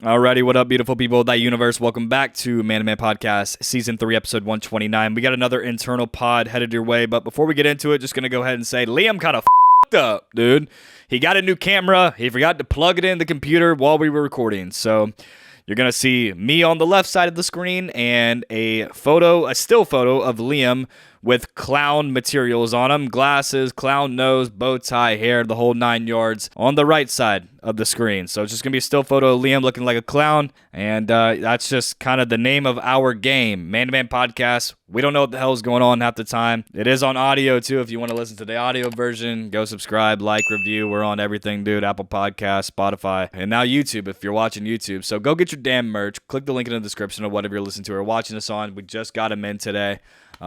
Alrighty, what up, beautiful people of that universe? Welcome back to Man to Man Podcast, Season 3, Episode 129. We got another internal pod headed your way, but before we get into it, just going to go ahead and say, Liam kind of f***ed up, dude. He got a new camera. He forgot to plug it in the computer while we were recording, so you're going to see me on the left side of the screen and a still photo of Liam with clown materials on him, glasses, clown nose, bow tie, hair, the whole 9 yards on the right side of the screen. So it's just going to be a still photo of Liam looking like a clown, and that's just kind of the name of our game, Man to Man Podcast. We don't know what the hell is going on half the time. It is on audio, too. If you want to listen to the audio version, go subscribe, like, review. We're on everything, dude. Apple Podcasts, Spotify, and now YouTube if you're watching YouTube. So go get your damn merch. Click the link in the description of whatever you're listening to or watching us on. We just got them in today.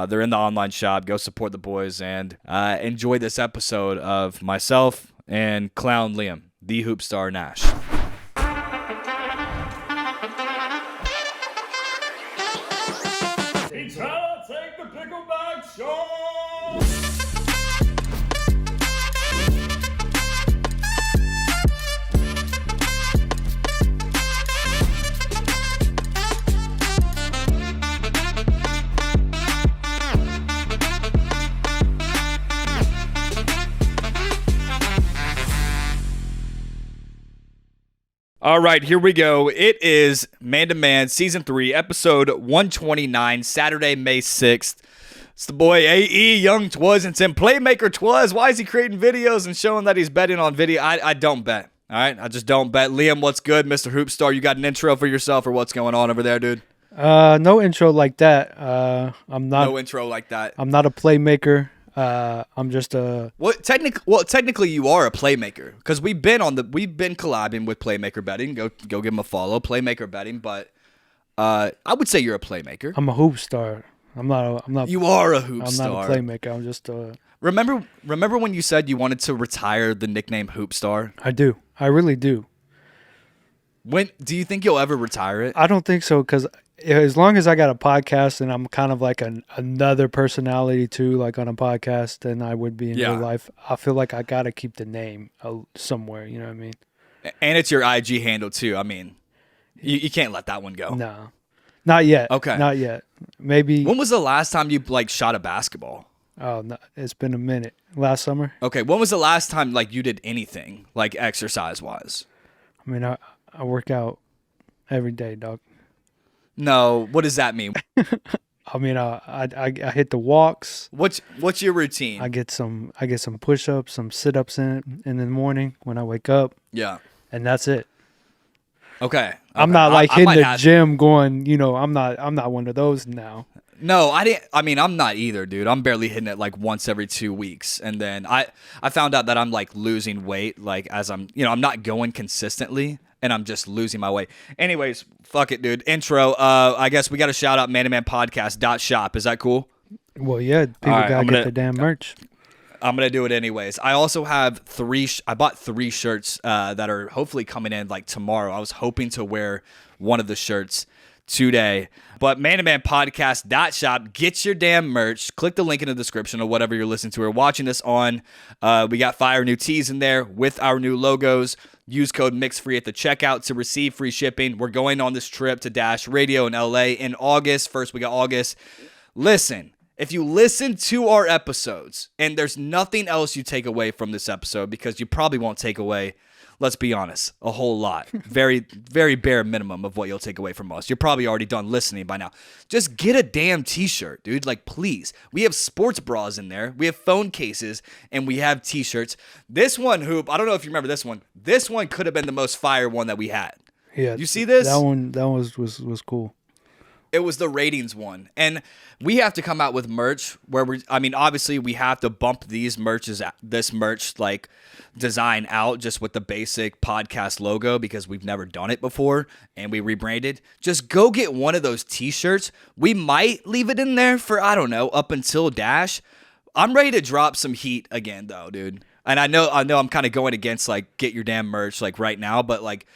They're in the online shop. Go support the boys and enjoy this episode of myself and Clown Liam, the Hoop Star Nash. He's trying to take the pickleback shot! All right, here we go. It is Man to Man, Season 3, Episode 129, Saturday, May 6th. It's the boy A.E. Young Twas-ington, Playmaker Twas. Why is he creating videos and showing that he's betting on video? I don't bet, all right? I just don't bet. Liam, what's good, Mr. Hoop Star? You got an intro for yourself or what's going on over there, dude? No intro like that. I'm not. No intro like that. I'm not a playmaker. I'm just a. Technically, you are a playmaker because we've been collabing with Playmaker Betting. Go give them a follow, Playmaker Betting. But I would say you're a playmaker. I'm a hoop star. I'm not. You are a hoop I'm star. not a playmaker. I'm just a. Remember when you said you wanted to retire the nickname Hoop Star? I do. I really do. When do you think you'll ever retire it? I don't think so because as long as I got a podcast and I'm kind of like another personality too, like on a podcast, than I would be in real life. I feel like I gotta keep the name somewhere. You know what I mean? And it's your IG handle too. I mean, you can't let that one go. No, not yet. Okay, not yet. Maybe. When was the last time you shot a basketball? Oh, no, it's been a minute. Last summer. Okay, when was the last time you did anything like exercise wise? I mean, I work out every day, dog. No, what does that mean? I mean, I hit the walks. What's your routine? I get some push-ups, some sit-ups in the morning when I wake up. Yeah, and that's it. Okay. I'm not like hitting the gym going. You know, I'm not one of those now. No, I didn't. I mean, I'm not either, dude. I'm barely hitting it like once every 2 weeks, and then I found out that I'm like losing weight, like as I'm not going consistently. And I'm just losing my weight. Anyways, fuck it, dude. Intro. I guess we got to shout out mantomanpodcast.shop. Is that cool? Well, yeah. People got to get the damn merch. I'm going to do it anyways. I also have I bought 3 shirts that are hopefully coming in like tomorrow. I was hoping to wear one of the shirts today. But mantomanpodcast.shop. Get your damn merch. Click the link in the description of whatever you're listening to or watching this on. We got fire new tees in there with our new logos. Use code MIXFREE at the checkout to receive free shipping. We're going on this trip to Dash Radio in LA in August. First week of August. Listen, if you listen to our episodes and there's nothing else you take away from this episode, because you probably won't take away, let's be honest, a whole lot. Very, very bare minimum of what you'll take away from us. You're probably already done listening by now. Just get a damn t-shirt, dude. Like, please. We have sports bras in there. We have phone cases, and we have t-shirts. This one, Hoop, I don't know if you remember this one. This one could have been the most fire one that we had. Yeah. You see this? That one was cool. It was the ratings one. And we have to come out with merch where obviously we have to bump this merch like design out just with the basic podcast logo because we've never done it before and we rebranded. Just go get one of those t-shirts. We might leave it in there for, I don't know, up until Dash. I'm ready to drop some heat again though, dude. And I know I'm kind of going against like get your damn merch like right now, but like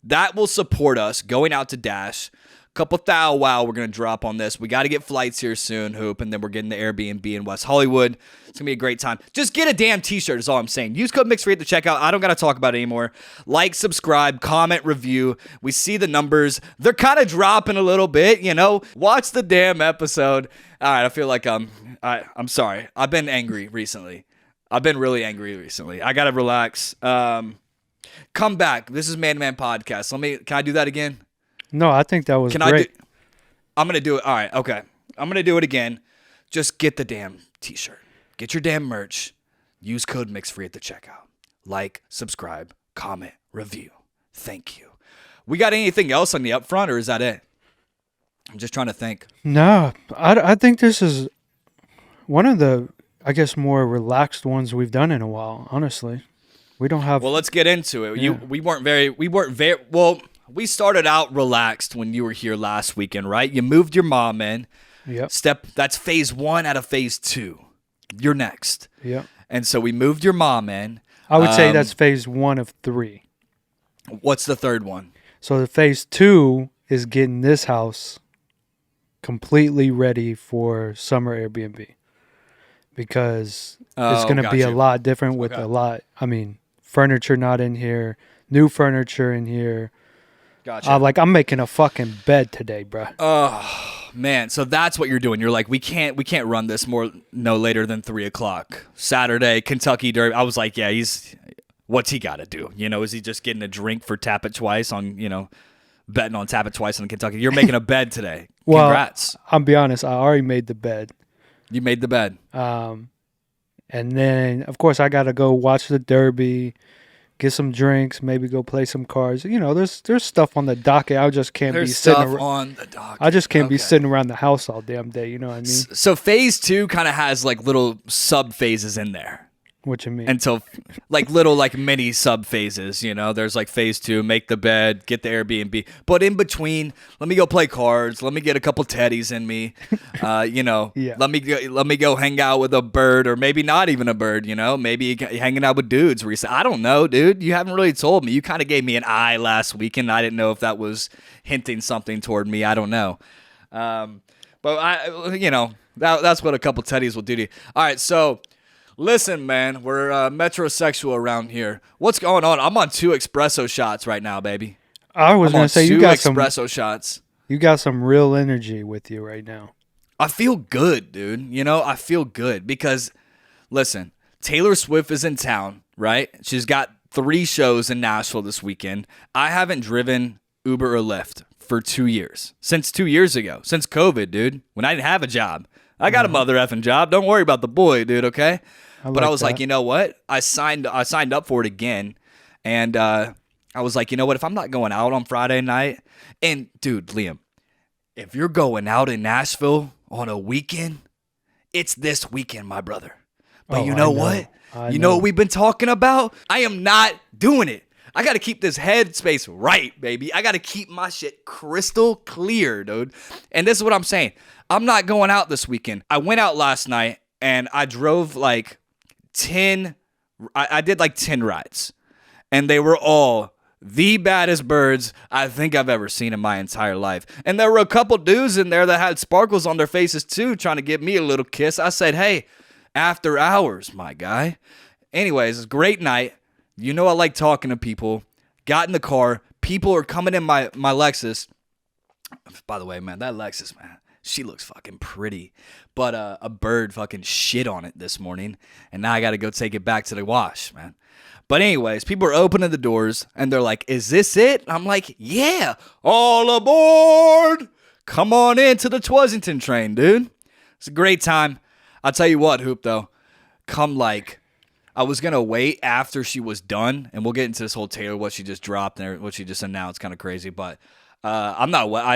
that will support us going out to Dash. Couple thou wow we're going to drop on this. We got to get flights here soon, Hoop, and then we're getting the Airbnb in West Hollywood. It's going to be a great time. Just get a damn t-shirt is all I'm saying. Use code MixFree at the checkout. I don't got to talk about it anymore. Like, subscribe, comment, review. We see the numbers. They're kind of dropping a little bit, you know. Watch the damn episode. All right, I feel like I'm sorry. I've been angry recently. I've been really angry recently. I got to relax. Come back. This is Man to Man Podcast. Can I do that again? No, I think that was great. I'm going to do it. All right. Okay. I'm going to do it again. Just get the damn t-shirt. Get your damn merch. Use code MixFree at the checkout. Like, subscribe, comment, review. Thank you. We got anything else on the upfront, or is that it? I'm just trying to think. No, I think this is one of the, I guess, more relaxed ones we've done in a while, honestly. We don't have... Well, let's get into it. Yeah. We started out relaxed when you were here last weekend, right? You moved your mom in. Yep. That's phase 1 out of phase 2. You're next. Yep. And so we moved your mom in. I would say that's phase 1 of 3. What's the third one? So the phase 2 is getting this house completely ready for summer Airbnb, because it's going to be a lot different with a lot. I mean, furniture not in here, new furniture in here. Gotcha. I'm making a fucking bed today, bro. Oh man, so that's what you're doing. You're like, we can't run this no later than 3:00 Saturday, Kentucky Derby. I was like, yeah, what's he got to do? You know, is he just getting a drink for Tap It Twice on, you know, betting on Tap It Twice on Kentucky? You're making a bed today. Well, congrats. I'll be honest, I already made the bed. You made the bed. And then of course I got to go watch the Derby, get some drinks, maybe go play some cards. You know, there's stuff on the docket. I just can't be sitting on the docket. I just can't be sitting around the house all damn day. You know what I mean? So phase 2 kind of has like little sub phases in there. What you mean? Until like little like mini sub phases, you know. There's like phase 2, make the bed, get the Airbnb. But in between, let me go play cards. Let me get a couple teddies in me. You know, yeah. Let me go hang out with a bird, or maybe not even a bird. You know, maybe hanging out with dudes. Where you say, I don't know, dude. You haven't really told me. You kind of gave me an eye last weekend. I didn't know if that was hinting something toward me. I don't know. But that's what a couple teddies will do to you. All right, so. Listen, man, we're metrosexual around here. What's going on? I'm on 2 espresso shots right now, baby. I was going to say, you got some espresso shots. You got some real energy with you right now. I feel good, dude. You know, I feel good because, listen, Taylor Swift is in town, right? She's got 3 shows in Nashville this weekend. I haven't driven Uber or Lyft for 2 years. Since 2 years ago. Since COVID, dude. When I didn't have a job. I got a mother effing job. Don't worry about the boy, dude, okay? But I was like, you know what? I signed up for it again, and I was like, you know what? If I'm not going out on Friday night, and dude, Liam, if you're going out in Nashville on a weekend, it's this weekend, my brother. But you know what? You know what we've been talking about? I am not doing it. I got to keep this headspace right, baby. I got to keep my shit crystal clear, dude. And this is what I'm saying. I'm not going out this weekend. I went out last night, and I drove like 10, I did like 10 rides, and they were all the baddest birds I think I've ever seen in my entire life. And there were a couple dudes in there that had sparkles on their faces too, trying to give me a little kiss. I said, hey, after hours, my guy. Anyways, it's a great night. You know I like talking to people. Got in the car. People are coming in my Lexus. By the way, man, that Lexus, man. She looks fucking pretty, but a bird fucking shit on it this morning, and now I got to go take it back to the wash, man. But anyways, people are opening the doors, and they're like, is this it? I'm like, yeah, all aboard. Come on into the Twissington train, dude. It's a great time. I'll tell you what, Hoop, though. I was going to wait after she was done, and we'll get into this whole Taylor, what she just dropped and what she just announced, kind of crazy, but I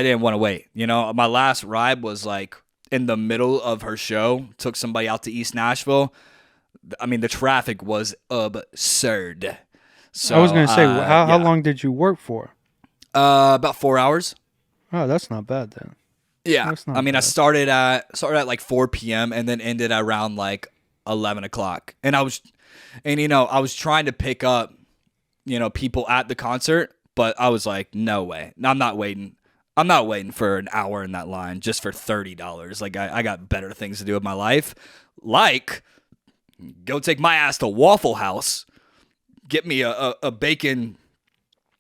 didn't want to wait. You know, my last ride was like in the middle of her show. Took somebody out to East Nashville. I mean, the traffic was absurd. So I was going to say, how long did you work for? About 4 hours. Oh, that's not bad then. Yeah. I mean, bad. I started at like 4 p.m. and then ended around like 11 o'clock. And I was trying to pick up, people at the concert. But I was like, no way. I'm not waiting. I'm not waiting for an hour in that line just for $30. Like, I got better things to do with my life. Like, go take my ass to Waffle House, get me a bacon,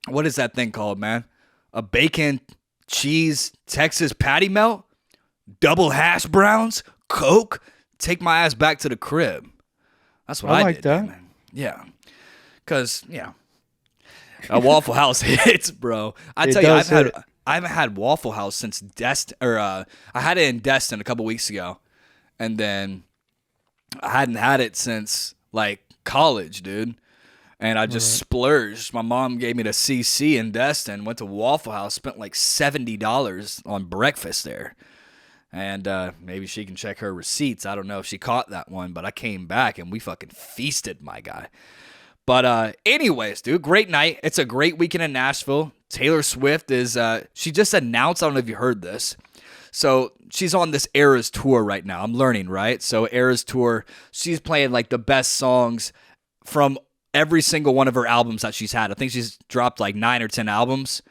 what is that thing called, man? A bacon, cheese, Texas patty melt, double hash browns, Coke, take my ass back to the crib. That's what I like did, that. man. Yeah. Because, a Waffle House hits, bro. I tell you, I haven't had Waffle House since Destin, I had it in Destin a couple weeks ago, and then I hadn't had it since like college, dude. And I just splurged. My mom gave me the CC in Destin, went to Waffle House, spent like $70 on breakfast there. And maybe she can check her receipts. I don't know if she caught that one, but I came back and we fucking feasted, my guy. But anyways, dude, great night. It's a great weekend in Nashville. Taylor Swift is, she just announced, I don't know if you heard this. So she's on this Eras tour right now. I'm learning, right? So Eras tour, she's playing like the best songs from every single one of her albums that she's had. I think she's dropped like 9 or 10 albums.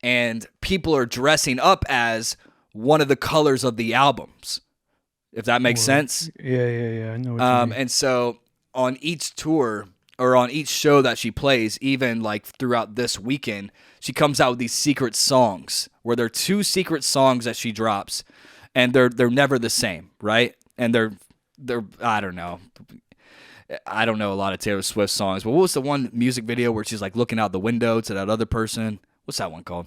And people are dressing up as one of the colors of the albums, if that makes sense. Yeah. I know what you mean. And so on each tour or on each show that she plays, even like throughout this weekend, she comes out with these secret songs where there are 2 secret songs that she drops, and they're never the same, right? And they're I don't know. I don't know a lot of Taylor Swift songs, but what was the one music video where she's like looking out the window to that other person? What's that one called?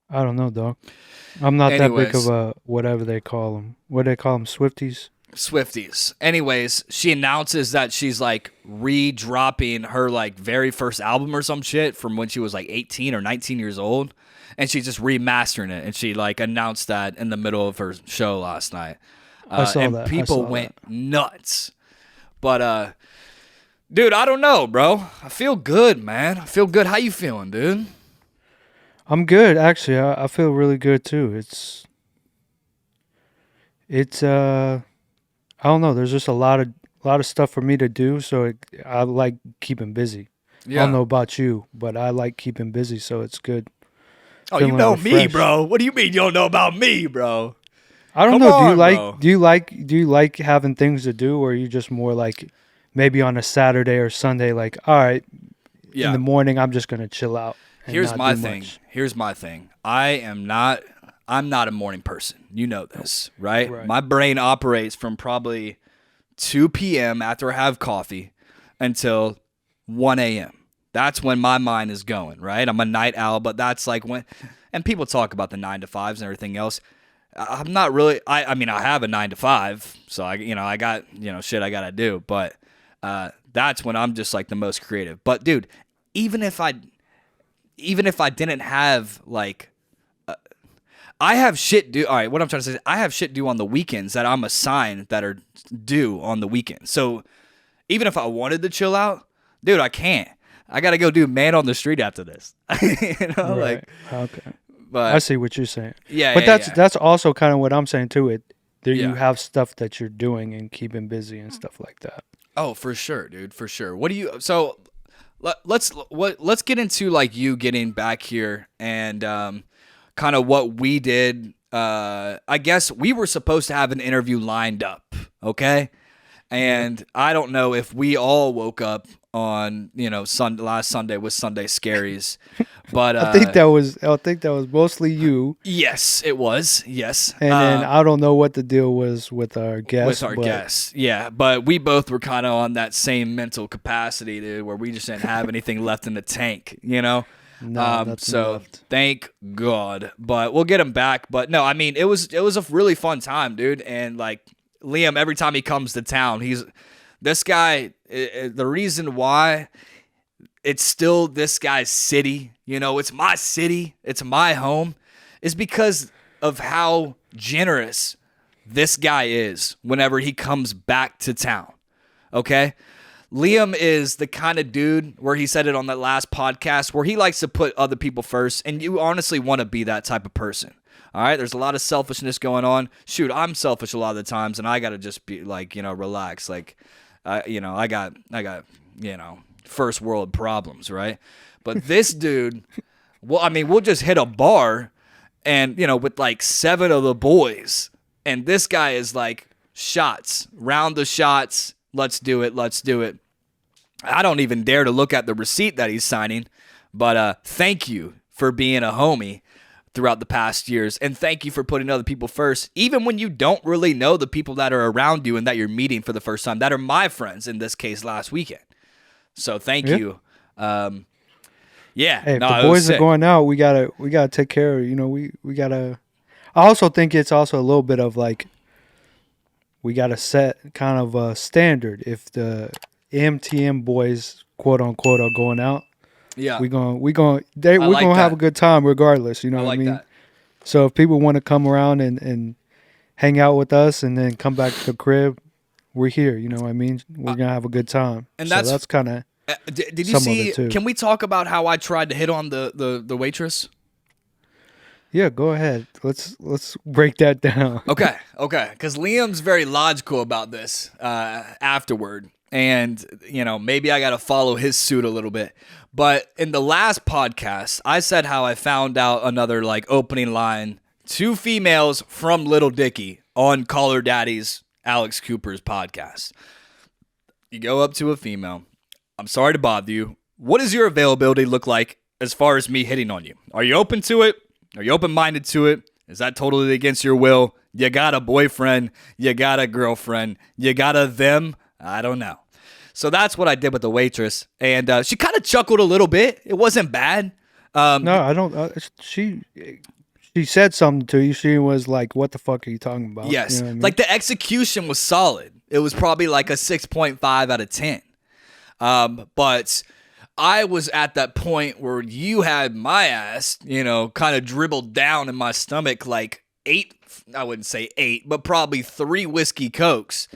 I don't know, dog. I'm not that big of a whatever they call them. What do they call them? Swifties? Anyways, she announces that she's like re-dropping her like very first album or some shit from when she was like 18 or 19 years old. And she's just remastering it. And she like announced that in the middle of her show last night. I saw and that. people went nuts. But, dude, I don't know, bro. I feel good, man. I feel good. How you feeling, dude? I'm good, actually. I feel really good too. It's I don't know. There's just a lot of stuff for me to do, so I like keeping busy. Yeah. I don't know about you, but I like keeping busy, so it's good. Oh, you know me, bro. What do you mean you don't know about me, bro? I don't Come know. on, Do you like having things to do, or are you just more like maybe on a Saturday or Sunday, like, all right, in the morning I'm just gonna chill out. Here's my thing. I'm not a morning person. You know this, right? My brain operates from probably 2 p.m. after I have coffee until 1 a.m. That's when my mind is going, right? I'm a night owl, but that's like when, and people talk about the 9 to 5s and everything else. I'm not really, I mean, I have a 9 to 5, so I got, shit I got to do, but that's when I'm just like the most creative. But dude, even if I didn't have like, I have shit due. All right, what I'm trying to say is I have shit due on the weekends that I'm assigned that are due on the weekend. So even if I wanted to chill out, dude, I can't. I got to go do man on the street after this. Okay. But I see what you're saying. Yeah, but yeah, that's also kind of what I'm saying too. You Yeah. have stuff that you're doing and keeping busy and stuff like that. Oh, for sure, dude, for sure. What do you? So let's get into like you getting back here and kind of what we did. I guess we were supposed to have an interview lined up, okay? And I don't know if we all woke up on last Sunday with Sunday Scaries, but I think that was mostly you. Yes, it was. Yes, and then I don't know what the deal was with our guests. Yeah, but we both were kind of on that same mental capacity, dude, where we just didn't have anything left in the tank, No, so left. thank God. But we'll get him back. But no, I mean it was a really fun time, dude, and like Liam, every time he comes to town, this guy. The reason why it's still this guy's city, it's my city, it's my home, is because of how generous this guy is whenever he comes back to town. Okay? Liam is the kind of dude where he said it on that last podcast where he likes to put other people first, and you honestly want to be that type of person. All right, there's a lot of selfishness going on. Shoot, I'm selfish a lot of the times, and I got to just be like, relax. Like, I got, first world problems, right? But this dude, well, I mean, we'll just hit a bar, and, with like 7 of the boys. And this guy is like, shots, round the shots. Let's do it. Let's do it. I don't even dare to look at the receipt that he's signing, but thank you for being a homie throughout the past years, and thank you for putting other people first, even when you don't really know the people that are around you and that you're meeting for the first time, that are my friends in this case last weekend. So thank you. Hey, if the boys are going out, we gotta take care of, we gotta. I also think it's also a little bit of like, we gotta set kind of a standard. If the MTM boys, quote unquote, are going out, we're gonna have a good time regardless. You know what I mean? That. So if people want to come around and hang out with us and then come back to the crib, we're here. You know what I mean? We're gonna have a good time. And so that's kind of. Did you see? Can we talk about how I tried to hit on the waitress? Yeah, go ahead. Let's break that down. Okay. Because Liam's very logical about this afterward. And, maybe I got to follow his suit a little bit. But in the last podcast, I said how I found out another, like, opening line. 2 females from Little Dicky on Call Her Daddy's Alex Cooper's podcast. You go up to a female. I'm sorry to bother you. What does your availability look like as far as me hitting on you? Are you open to it? Are you open-minded to it? Is that totally against your will? You got a boyfriend. You got a girlfriend. You got a them. I don't know. So that's what I did with the waitress. And she kind of chuckled a little bit. It wasn't bad. No, I don't. She said something to you. She was like, what the fuck are you talking about? Yes. You know what I mean? Like the execution was solid. It was probably like a 6.5 out of 10. But I was at that point where you had my ass, kind of dribbled down in my stomach like 8, I wouldn't say 8, but probably 3 whiskey Cokes.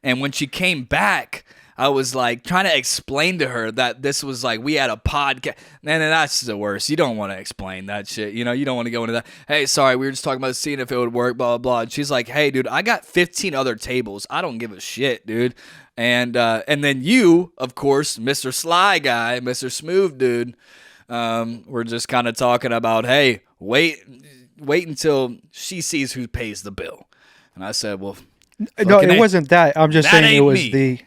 And when she came back, I was like trying to explain to her that this was like, we had a podcast. And that's the worst. You don't want to explain that shit. You don't want to go into that. Hey, sorry, we were just talking about seeing if it would work, blah, blah, blah. And she's like, hey, dude, I got 15 other tables. I don't give a shit, dude. And then you, of course, Mr. Sly Guy, Mr. Smooth Dude, we're just kind of talking about, hey, wait until she sees who pays the bill. And I said, well, no, it wasn't that. I'm just saying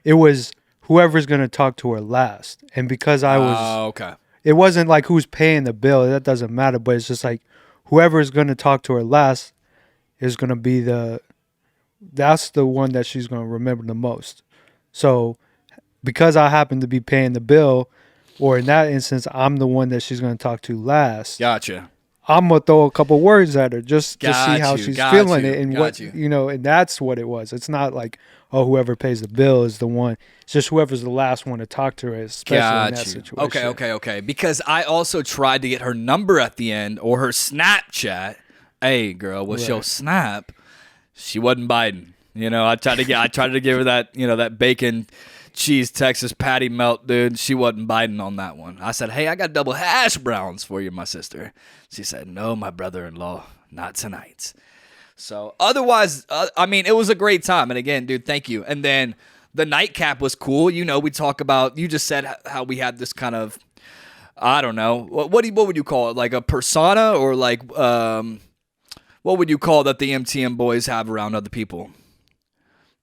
it was whoever's going to talk to her last. And because I was, okay. It wasn't like who's paying the bill. That doesn't matter. But it's just like whoever's going to talk to her last is going to be that's the one that she's going to remember the most. So because I happen to be paying the bill, or in that instance, I'm the one that she's going to talk to last. Gotcha. I'm going to throw a couple words at her just to see how she's feeling it and what, and that's what it was. It's not like, oh, whoever pays the bill is the one. It's just whoever's the last one to talk to her, especially in that situation. Okay. Because I also tried to get her number at the end or her Snapchat. Hey, girl, what's your Snap? She wasn't biting. I tried to give her that, that bacon cheese Texas patty melt, dude. She wasn't biting on that one. I said, hey, I got double hash browns for you, my sister. She said, no, my brother-in-law, not tonight. So otherwise, it was a great time. And again, dude, thank you. And then the nightcap was cool. We talk about, you just said how we had this kind of, I don't know, what would you call it? Like a persona, or like, what would you call that the MTM boys have around other people?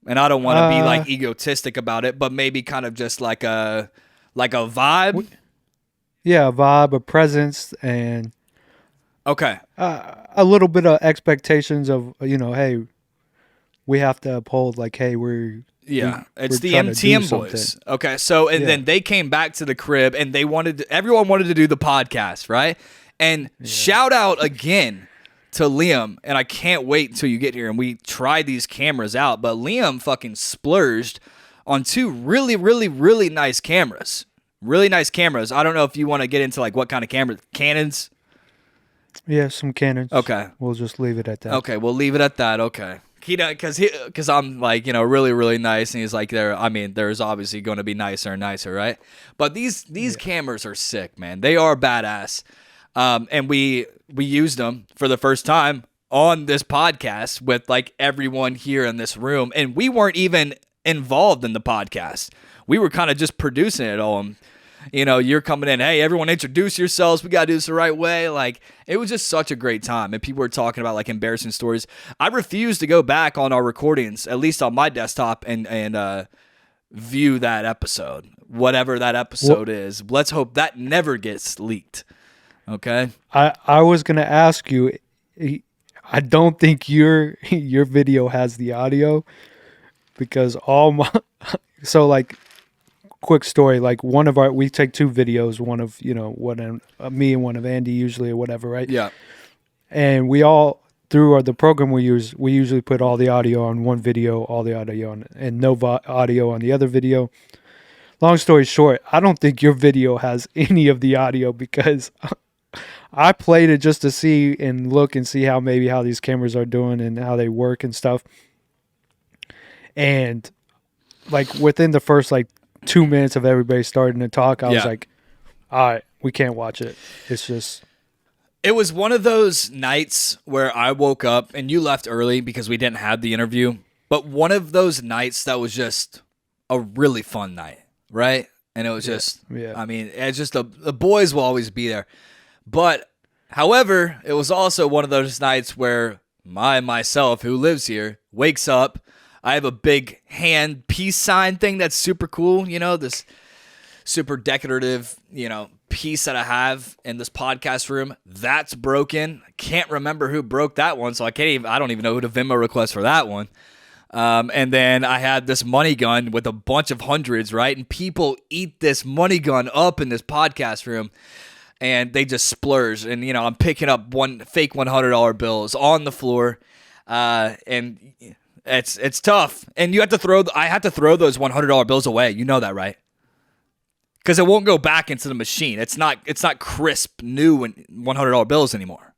And I don't want to be like egotistic about it, but maybe kind of just like a vibe. Yeah, a vibe, a presence, and okay, a little bit of expectations of hey, we have to uphold like, hey, it's the MTM boys. Okay, so and then they came back to the crib and everyone wanted to do the podcast, right? And shout out again to Liam, and I can't wait until you get here and we try these cameras out. But Liam fucking splurged on 2 really, really, really nice cameras. Really nice cameras. I don't know if you want to get into like what kind of cameras. Canons? Yeah, some Canons. Okay. We'll just leave it at that. Okay, we'll leave it at that. Okay. Because I'm like, really, really nice. And he's like, there's obviously going to be nicer and nicer, right? But these cameras are sick, man. They are badass. And we used them for the first time on this podcast with like everyone here in this room. And we weren't even involved in the podcast. We were kind of just producing it all. you're coming in, hey, everyone introduce yourselves. We got to do this the right way. Like, it was just such a great time. And people were talking about like embarrassing stories. I refuse to go back on our recordings, at least on my desktop, and view that episode, whatever that episode is. Let's hope that never gets leaked. Okay. I was going to ask you, I don't think your video has the audio because so like, quick story, like we take two videos, one of, me and one of Andy usually or whatever, right? Yeah. And we all, through the program we use, we usually put all the audio on one video, all the audio on, and no audio on the other video. Long story short, I don't think your video has any of the audio because I played it just to see and look and see how these cameras are doing and how they work and stuff. And like within the first like 2 minutes of everybody starting to talk, I was like, all right, we can't watch it. It's just... It was one of those nights where I woke up and you left early because we didn't have the interview, but one of those nights that was just a really fun night, right? And it was just, I mean, it's just the boys will always be there. But, however, it was also one of those nights where myself, who lives here, wakes up. I have a big hand peace sign thing that's super cool, this super decorative, piece that I have in this podcast room. That's broken. I can't remember who broke that one, so I don't even know who to Venmo request for that one. And then I had this money gun with a bunch of hundreds, right? And people eat this money gun up in this podcast room. And they just splurge. And, I'm picking up one fake $100 bills on the floor. And it's tough. And I have to throw those $100 bills away. You know that, right? Because it won't go back into the machine. It's not crisp, new $100 bills anymore.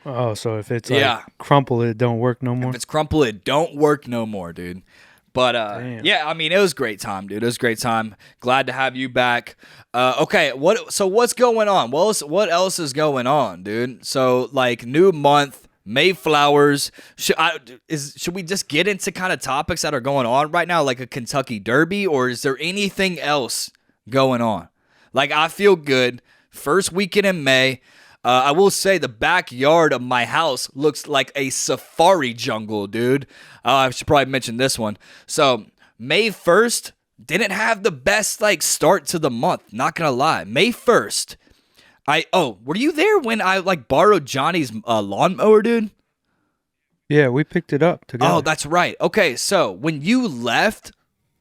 Oh, so if it's crumpled, it don't work no more? If it's crumpled, it don't work no more, dude. But, I mean, it was a great time, dude. It was a great time. Glad to have you back. Okay, what's going on? What else is going on, dude? So, like, new month, Mayflowers. Should we just get into kind of topics that are going on right now, like a Kentucky Derby, or is there anything else going on? Like, I feel good. First weekend in May. I will say the backyard of my house looks like a safari jungle, dude. I should probably mention this one. So, May 1st didn't have the best, start to the month. Not going to lie. May 1st. Were you there when I, borrowed Johnny's lawnmower, dude? Yeah, we picked it up together. Oh, that's right. Okay, so when you left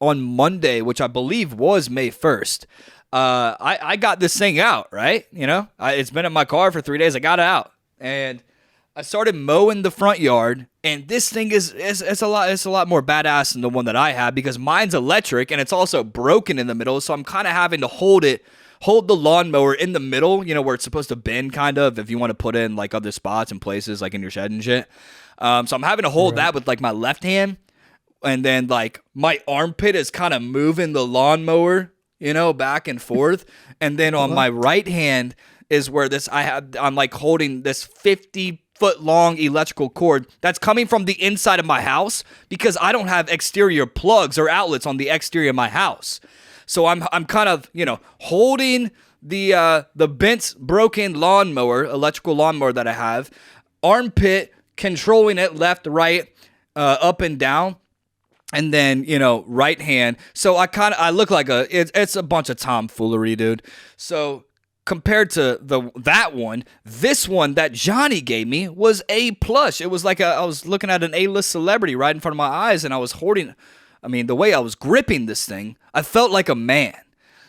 on Monday, which I believe was May 1st, I got this thing out, right? It's been in my car for 3 days. I got it out, and I started mowing the front yard. And this thing is a lot more badass than the one that I have because mine's electric and it's also broken in the middle. So I'm kind of having to hold the lawnmower in the middle, where it's supposed to bend, kind of, if you want to put in other spots and places like in your shed and shit. So I'm having to hold that with my left hand, and then my armpit is kind of moving the lawnmower, back and forth. And then on my right hand is where I'm holding this 50-foot long electrical cord that's coming from the inside of my house because I don't have exterior plugs or outlets on the exterior of my house. So I'm kind of, holding the bent, broken electrical lawnmower that I have, armpit, controlling it left, right, up and down. And then, right hand. So I look like it's a bunch of tomfoolery, dude. So compared to that one, this one that Johnny gave me was A+. It was I was looking at an A-list celebrity right in front of my eyes, and I was holding, the way I was gripping this thing, I felt like a man.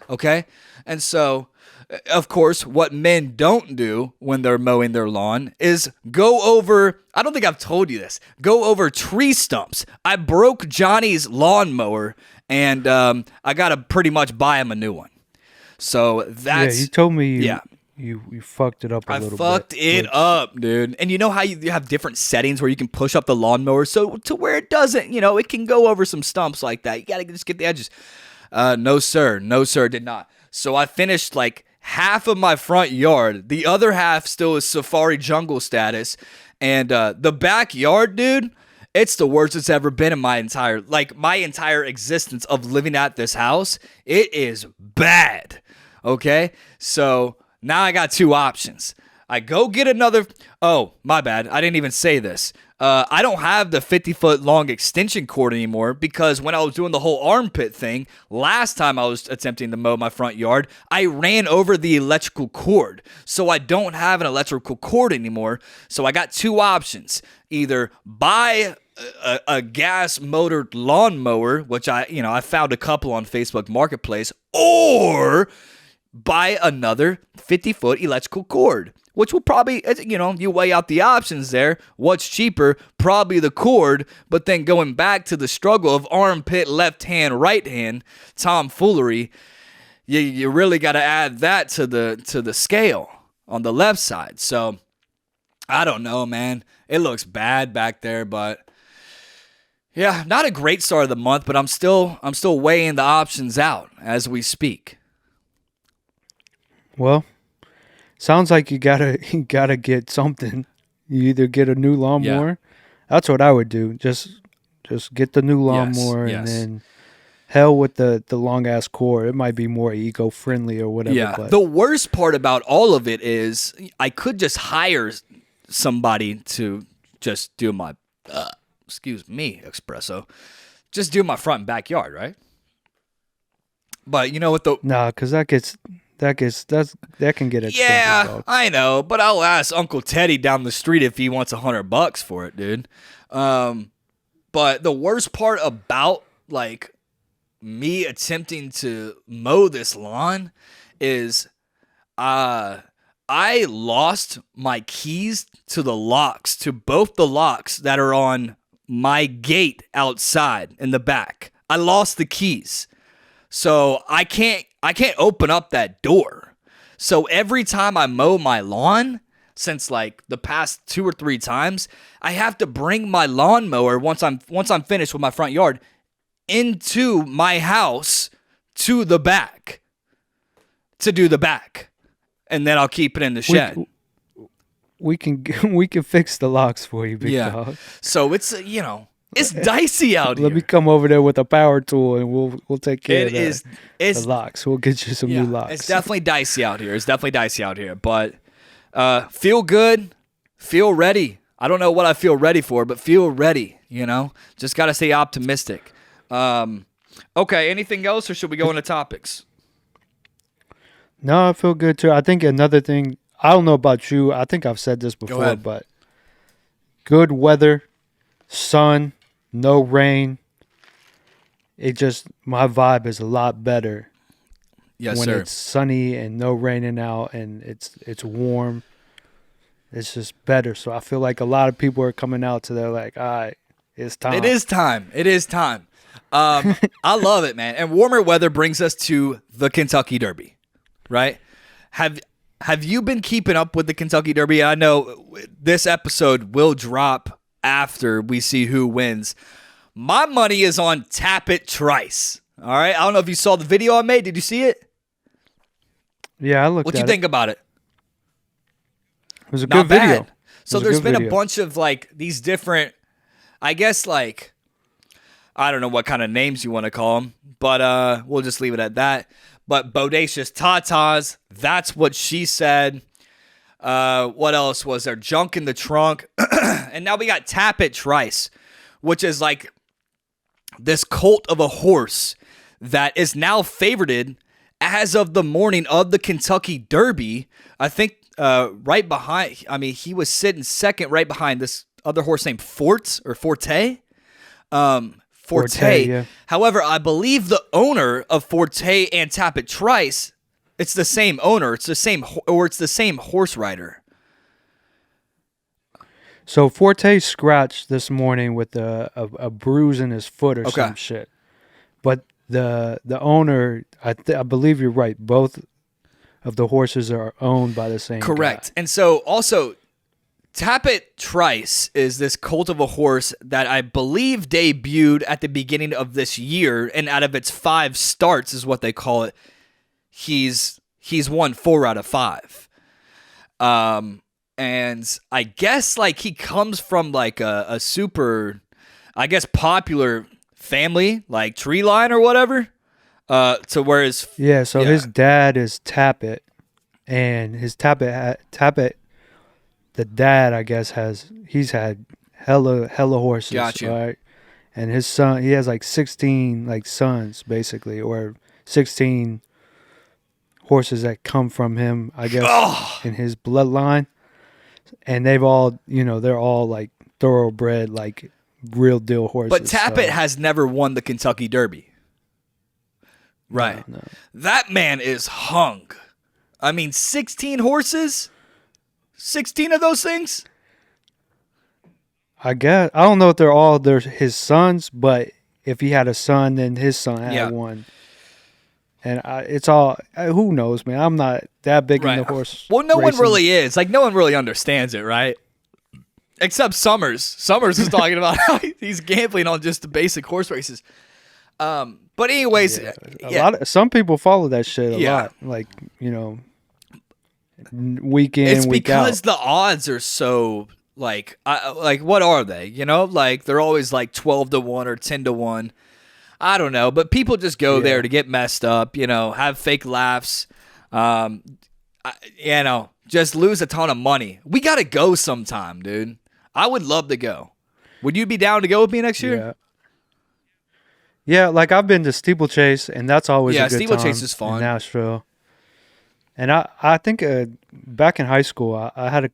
Okay? And so, of course, what men don't do when they're mowing their lawn is go over, I don't think I've told you this, go over tree stumps. I broke Johnny's lawnmower, and I got to pretty much buy him a new one. So that's... Yeah, you told me you fucked it up a little bit. I fucked it up, dude. And you know how you have different settings where you can push up the lawnmower so to where it doesn't, it can go over some stumps like that. You got to just get the edges. No, sir. No, sir, did not. So I finished half of my front yard. The other half still is safari jungle status. And the backyard, dude, It's the worst it's ever been in my entire existence of living at this house. It is bad. Okay? So now I got two options. I go get another. Oh, my bad. I didn't even say this. I don't have the 50-foot long extension cord anymore because when I was doing the whole armpit thing, last time I was attempting to mow my front yard, I ran over the electrical cord. So I don't have an electrical cord anymore. So I got two options. Either buy a gas motored lawnmower, which I found a couple on Facebook Marketplace, or buy another 50-foot electrical cord, which will probably, you weigh out the options there. What's cheaper? Probably the cord, but then going back to the struggle of armpit, left hand, right hand, tomfoolery, you really got to add that to the scale on the left side. So I don't know, man. It looks bad back there, but yeah, not a great start of the month, but I'm still weighing the options out as we speak. Well, sounds like you gotta get something. You either get a new lawnmower. Yeah. That's what I would do. Just get the new lawnmower and then hell with the long ass cord. It might be more eco friendly or whatever. Yeah. But the worst part about all of it is I could just hire somebody to just do my excuse me, espresso. Just do my front and backyard, right? But you know what because that can get expensive. Yeah, dog. I know, but I'll ask Uncle Teddy down the street if he wants $100 for it, dude. But the worst part about me attempting to mow this lawn is I lost my keys to both the locks that are on my gate outside in the back. I lost the keys. So I can't open up that door. So every time I mow my lawn, since the past 2 or 3 times, I have to bring my lawnmower once I'm finished with my front yard into my house to the back to do the back, and then I'll keep it in the shed. We can fix the locks for you, big dog. So it's it's dicey out here. Let me come over there with a power tool and we'll take care of it's the locks. We'll get you some new locks. It's definitely dicey out here. But feel good, feel ready. I don't know what I feel ready for, but feel ready. Just gotta stay optimistic. Okay. Anything else, or should we go into topics? No, I feel good too. I think another thing. I don't know about you. I think I've said this before, but good weather, sun, no rain. My vibe is a lot better. Yes, when sir. It's sunny and no raining out and it's warm. It's just better. So I feel like a lot of people are coming out to all right, it's time. It is time. I love it, man. And warmer weather brings us to the Kentucky Derby, right? Have you been keeping up with the Kentucky Derby? I know this episode will drop after we see who wins. My money is on Tappet Trice. All right. I don't know if you saw the video I made. Did you see it? Yeah, I looked at it. What'd you think about it? It was a good video. So there's been a bunch of these different, I guess I don't know what kind of names you want to call them, but we'll just leave it at that. But bodacious tatas, that's what she said. What else was there? Junk in the trunk. And now we got Tappet Trice, which is this cult of a horse that is now favorited as of the morning of the Kentucky Derby. I think right behind, he was sitting second right behind this other horse named Forte. Forte. Yeah. However, I believe the owner of Forte and Tappet Trice, it's the same owner. It's the same horse rider. So Forte scratched this morning with a bruise in his foot or some shit. But the owner, I believe you're right. Both of the horses are owned by the same Correct. guy. And so also, Tappet Trice is this cult of a horse that I believe debuted at the beginning of this year, and out of its 5 starts is what they call it. He's won 4 out of 5. And I guess he comes from a super I guess, popular family, like tree line or whatever. To where his his dad is Tappet, and his Tappet, the dad, I guess, he's had hella horses, Gotcha. right? And his son, he has like 16 like sons basically, or 16 horses that come from him, I guess, in his bloodline. And they've all, they're all like thoroughbred, like real deal horses. But Tappet has never won the Kentucky Derby. Right. No. That man is hung. I mean, 16 horses? 16 of those things? I guess. I don't know if they're his sons, but if he had a son, then his son had one. And it's all, who knows, man? I'm not that big in the horse. Well, no racing. one really is. Like, no one really understands it, right? Except Summers. Summers is talking about how he's gambling on just the basic horse races. But anyways, some people follow that shit a lot. Like, week in, it's week out. It's because the odds are so, like what are they? Like, they're always like 12 to 1 or 10 to 1. I don't know, but people just go there to get messed up, have fake laughs, just lose a ton of money. We got to go sometime, dude. I would love to go. Would you be down to go with me next year? Yeah, like I've been to Steeplechase, and that's always a good Steeplechase time is fun in Nashville. And I think back in high school, I had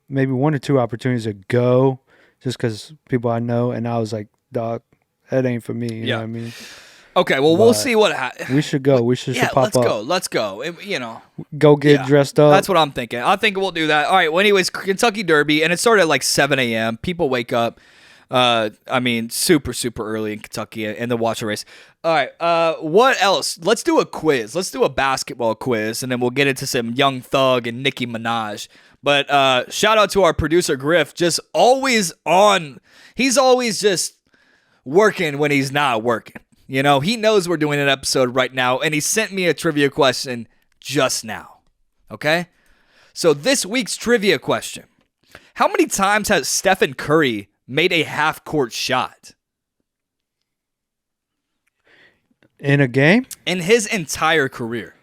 maybe 1 or 2 opportunities to go just because people I know, and I was like, dog, that ain't for me. You know what I mean? Okay, well, we'll see what happens. We should go. We should pop up. Let's go. Go get dressed up. That's what I'm thinking. I think we'll do that. All right, well, anyways, Kentucky Derby, and it started at like 7 a.m. People wake up, super, super early in Kentucky and then watch a race. All right, what else? Let's do a quiz. Let's do a basketball quiz, and then we'll get into some Young Thug and Nicki Minaj. But shout out to our producer, Griff, just always on. He's always just working when he's not working. He knows we're doing an episode right now, and he sent me a trivia question just now. Okay? So this week's trivia question. How many times has Stephen Curry made a half-court shot? In a game? In his entire career.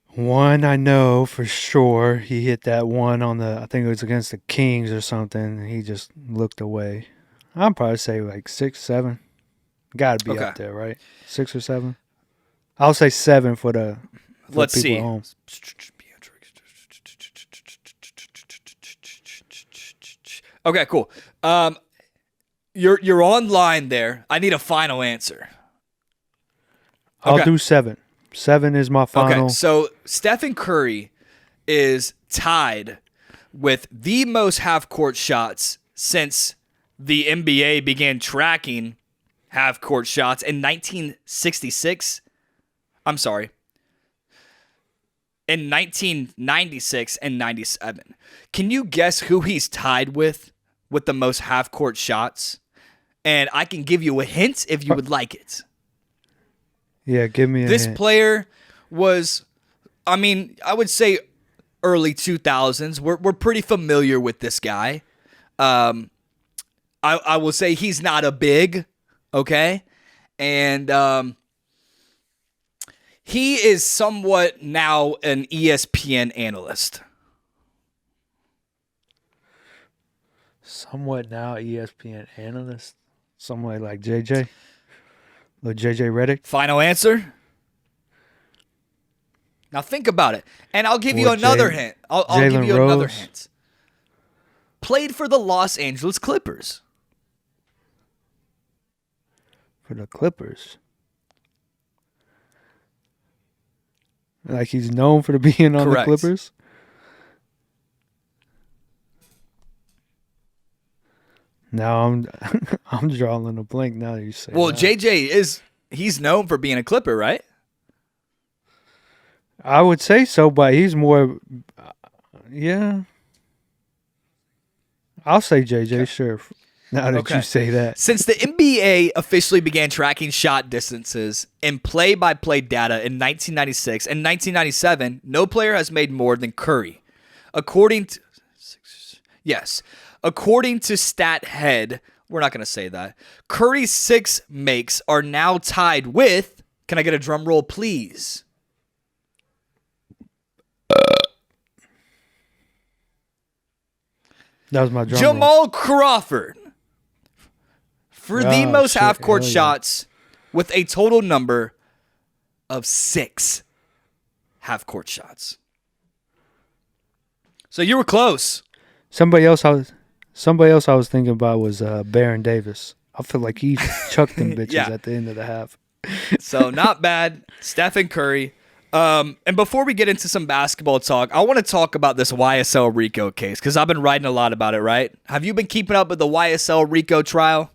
One I know for sure. He hit that one I think it was against the Kings or something, and he just looked away. I'd probably say like 6, 7. Got to be up there, right? 6 or 7. I'll say 7 for the Let's people see. at home. Okay, cool. You're online there. I need a final answer. Okay. I'll do 7. 7 is my final. Okay, so Stephen Curry is tied with the most half-court shots since the NBA began tracking half-court shots in 1966. I'm sorry. In 1996 and 97. Can you guess who he's tied with the most half-court shots? And I can give you a hint if you would like it. Yeah, give me a hint. This player was, I would say early 2000s. We're pretty familiar with this guy. I will say he's not a big, okay? And he is somewhat now an ESPN analyst. Somewhat now ESPN analyst? Somewhere like JJ? Like JJ Redick? Final answer? Now think about it. And I'll give you another hint. I'll give you another hint. Played for the Los Angeles Clippers. For the Clippers? Like he's known for being on Correct. the Clippers? Now I'm drawing a blank now that you say Well, that. JJ he's known for being a Clipper, right? I would say so, but he's more yeah. I'll say JJ, sure. Now that you say that. Since the NBA officially began tracking shot distances and play-by-play data in 1996 and 1997, no player has made more than Curry. According According to StatHead, we're not going to say that. Curry's 6 makes are now tied with, can I get a drum roll, please? That was my drum Jamal roll. Crawford for the most half-court shots with a total number of 6 half-court shots. So you were close. Somebody else I was thinking about was Baron Davis. I feel like he chucked them bitches Yeah. at the end of the half. So not bad. Stephen Curry. And before we get into some basketball talk, I want to talk about this YSL Rico case because I've been writing a lot about it, right? Have you been keeping up with the YSL Rico trial?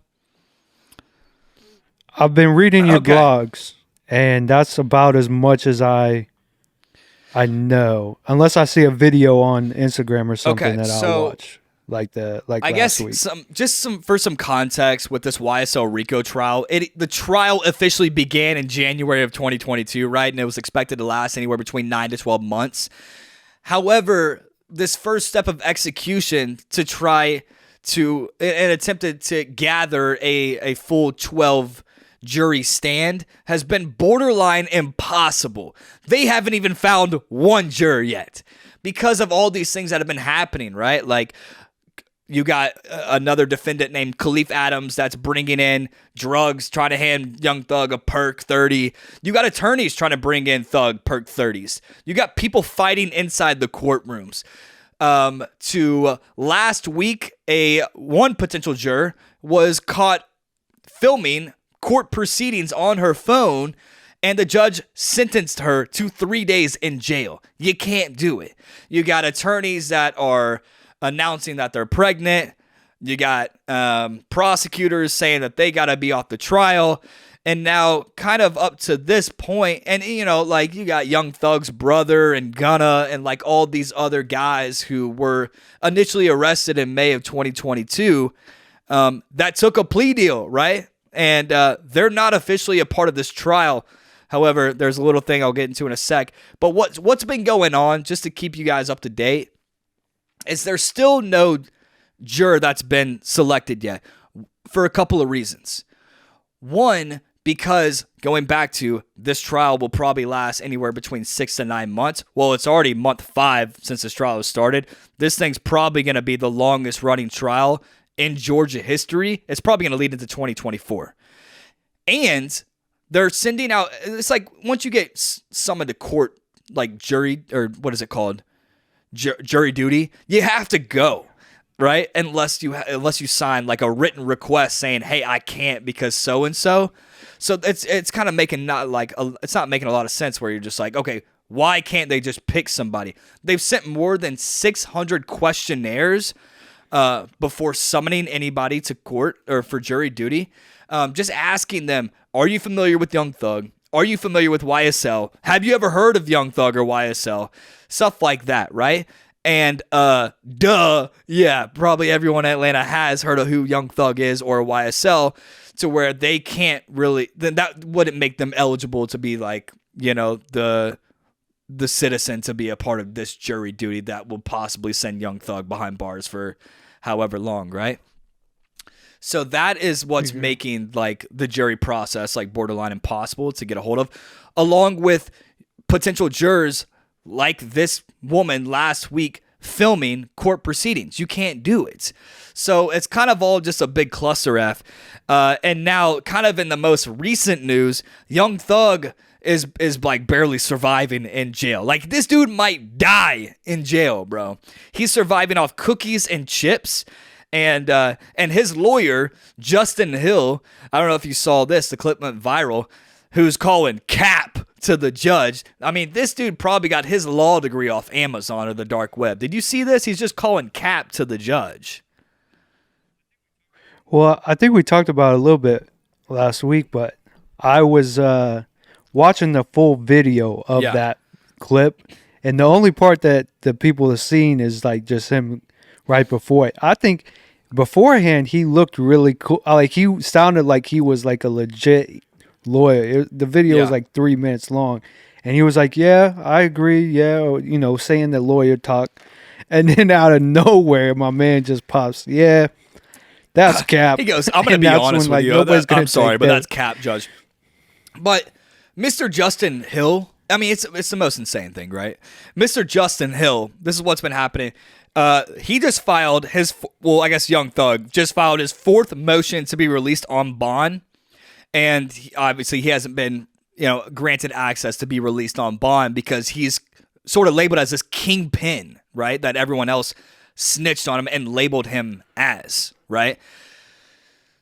I've been reading your blogs, and that's about as much as I know, unless I see a video on Instagram or something that I'll watch. I guess week. For some context with this YSL Rico trial, the trial officially began in January of 2022, right? And it was expected to last anywhere between 9 to 12 months. However, this first step of execution to try to and attempted to gather a full 12 jury stand has been borderline impossible. They haven't even found one juror yet because of all these things that have been happening, right? Like, you got another defendant named Khalif Adams that's bringing in drugs, trying to hand Young Thug a perk 30. You got attorneys trying to bring in Thug perk 30s. You got people fighting inside the courtrooms. To last week, one potential juror was caught filming court proceedings on her phone, and the judge sentenced her to 3 days in jail. You can't do it. You got attorneys that are announcing that they're pregnant. You got prosecutors saying that they got to be off the trial. And now kind of up to this point, and you got Young Thug's brother and Gunna and like all these other guys who were initially arrested in May of 2022 that took a plea deal, right? And they're not officially a part of this trial. However, there's a little thing I'll get into in a sec. But what's been going on, just to keep you guys up to date, is there's still no juror that's been selected yet for a couple of reasons. One, because going back to this trial will probably last anywhere between 6 to 9 months. Well, it's already month 5 since this trial has started. This thing's probably going to be the longest running trial in Georgia history. It's probably going to lead into 2024. And they're sending out, it's like once you get summoned to court, like jury, or what is it called? Jury duty, you have to go, right? Unless you sign like a written request saying, hey, I can't because so-and-so. So it's kind of making it's not making a lot of sense where you're just like, okay, why can't they just pick somebody? They've sent more than 600 questionnaires before summoning anybody to court or for jury duty, just asking them, are you familiar with Young Thug? Are you familiar with YSL? Have you ever heard of Young Thug or YSL? Stuff like that, right? And yeah, probably everyone in Atlanta has heard of who Young Thug is or YSL, to where they can't really, then that wouldn't make them eligible to be like, the citizen to be a part of this jury duty that will possibly send Young Thug behind bars for however long, right? So that is what's making like the jury process like borderline impossible to get a hold of, along with potential jurors like this woman last week filming court proceedings. You can't do it. So it's kind of all just a big cluster F. And now kind of in the most recent news, Young Thug is like barely surviving in jail. Like, this dude might die in jail, bro. He's surviving off cookies and chips. And his lawyer, Justin Hill, I don't know if you saw this, the clip went viral, who's calling cap to the judge. I mean, this dude probably got his law degree off Amazon or the dark web. Did you see this? He's just calling cap to the judge. Well, I think we talked about it a little bit last week, but I was watching the full video of that clip, and the only part that the people have seen is like just him right before it. I think beforehand he looked really cool. Like, he sounded like he was like a legit lawyer. The video was like 3 minutes long, and he was like, "Yeah, I agree. Yeah," saying the lawyer talk. And then out of nowhere, my man just pops. Yeah, that's cap. He goes, I'm going to be honest with you. I'm sorry, but that's cap, Judge. But Mr. Justin Hill, I mean, it's the most insane thing, right? Mr. Justin Hill, this is what's been happening. He just filed Young Thug just filed his 4th motion to be released on bond. And obviously he hasn't been, granted access to be released on bond because he's sort of labeled as this kingpin, right? That everyone else snitched on him and labeled him as, right?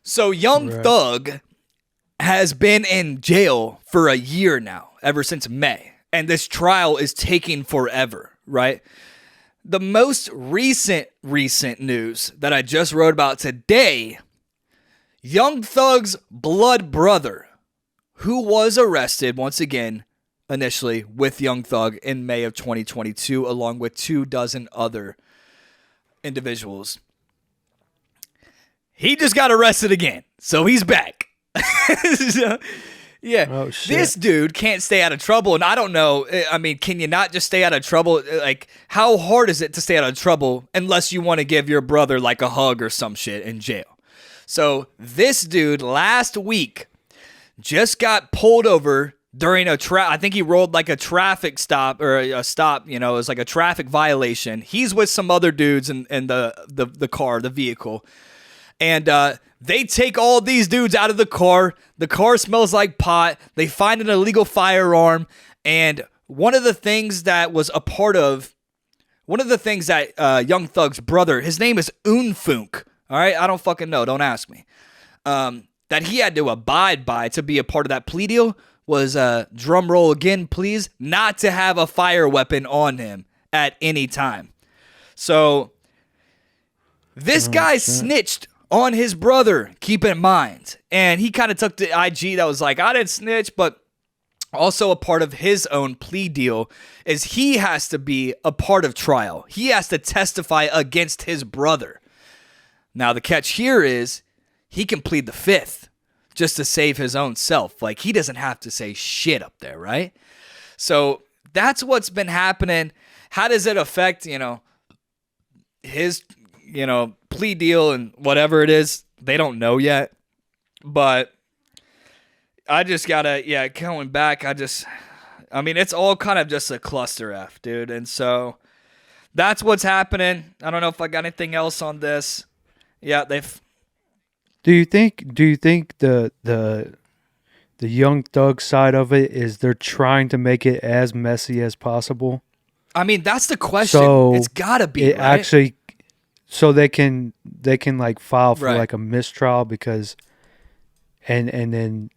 So Young Thug has been in jail for a year now, ever since May. And this trial is taking forever, right? The most recent news that I just wrote about today, Young Thug's blood brother, who was arrested once again, initially with Young Thug in May of 2022, along with 24 other individuals. He just got arrested again, so he's back. Yeah, this dude can't stay out of trouble, and I don't know. I mean, can you not just stay out of trouble? Like, how hard is it to stay out of trouble unless you want to give your brother like a hug or some shit in jail? So this dude last week just got pulled over during I think he rolled like a traffic stop or a stop. It was like a traffic violation. He's with some other dudes in the car, the vehicle, and they take all these dudes out of the car. The car smells like pot. They find an illegal firearm. And one of the things that Young Thug's brother, his name is Unfunk. All right. I don't fucking know. Don't ask me. That he had to abide by to be a part of that plea deal was, drum roll again, please, not to have a fire weapon on him at any time. So this guy snitched on his brother, keep in mind. And he kind of took the IG that was like, I didn't snitch, but also a part of his own plea deal is he has to be a part of trial. He has to testify against his brother. Now, the catch here is he can plead the 5th just to save his own self. Like, he doesn't have to say shit up there, right? So that's what's been happening. How does it affect, his plea deal and whatever it is? They don't know yet. But I just gotta, going back, it's all kind of just a cluster F, dude. And so that's what's happening. I don't know if I got anything else on this. Yeah, Do you think the Young Thug side of it is they're trying to make it as messy as possible? I mean, that's the question. So it's gotta be, right? Actually, so they can like file for like a mistrial because, and